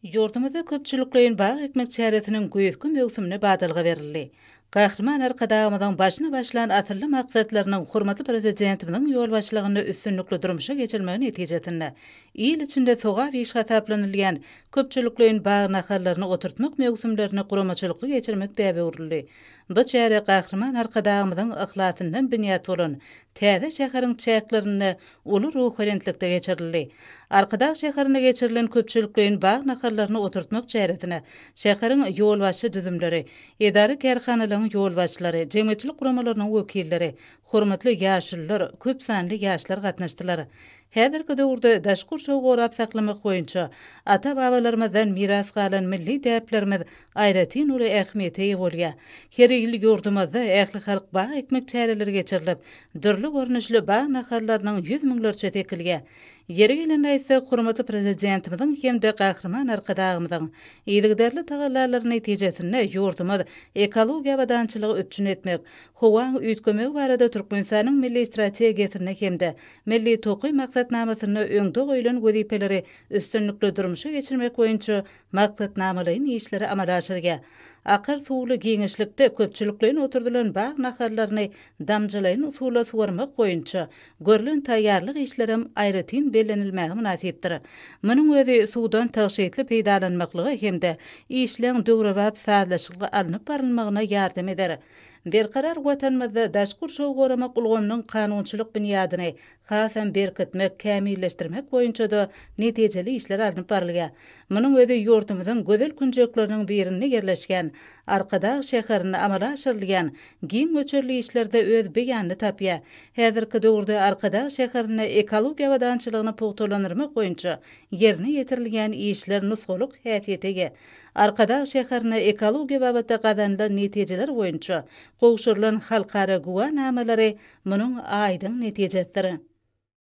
Yurdumuzda köpçülüklerin bağ ekmek çäretiniň güýzgü mewsümine badalga berildi. Gahrman arkadağımyzyň başyna başlan atyrly maksatlarynyň hormatly prezidentimiň ýol başlygyny üstünlikli durmuşa geçirmegi netijetinde il içinde soga iş hataplanylýan köpçülüklerin bağ naharlaryny oturtmak mewsümlerini guramaçylykly geçirmek däbi urildi. Bu çäre gahrman arkadağımyzyň ihlatyndan bünyat bolan täze şäheriň çäklerini uly ruhberentlikde geçirildi. Arkadağ şäherine geçirilen köpçülüklerin bağ naharlaryny oturtmak çäretine şäheriň ýol başy düzümleri, edari kerhanalaryň ýol başlary, jemgyýetçilik guramalarynyň wekilleri, hormatly ýaşlylar, köp sanly ýaşlar gatnaşdylar. Häzirki döwürde daşkur şow gorap saklamak boýunça ata-babalarymyzdan miras galan milli däplerimiz aýratyn uly ähmiýete ýa bolýar. Her ýyl ýurdumyzda ähli halk bağ ekmek çäreleri geçirilip, dürli görnüşli bağ naharlarynyň 100 miňlerçe tekilýär. Yeri gelende ise hormatly prezidentimiziň hemde gahrman arkadağymyzyň ýygyderli tagallalaryny netijesinde ýurdumyz ekologiýa badançylygy üçin etmek, howa üýtgemek barada Türkmenistanyň milli strategiýasyny hemde milli toky maksatnamasyny öňde goýulan wezipeleri üstünlikli durmuşa geçirmek boýunça maksatnamalaryň işleri amala aşyrýar. Akır suwly giňişlikde köpçülüklerin oturdulan bağ naharlaryny damjylaýan usula suwarmak boýunça görülen taýýarlyk işlerim aýratyn bellenilmägi münasipdir. Munyň özi suwdan taşytly peýdalanmaklygy hemde işleň döwrewap sazlaşyklgy alınıp barylmagyna ýardam eder. Berkarar watanmyzda daşkur şow goramak ulgamynyň kanunçylyk bünýadyny hasan berkitmek, kämilleşdirmek boýunça da netijeli işler alınıp barylýar. Munyň özi ýurdumyzyň gözel künjekleriniň birinde ýerleşken Arkadağ şäherini amala aşyrylýan giň göçerli işlerde öz beýanyny tapýar. Häzirki döwürde Arkadağ şäherini ekologiýa badançylygyny pugtalandyrmak boýunça ýerine ýetirilýän işler nusgalyk häsiýete ega. Arkadağ şäherini ekologiýa babatda gazanylan netijeler boýunça gowşurylan halkara guwa namalary munyň aýdyň netijesidir.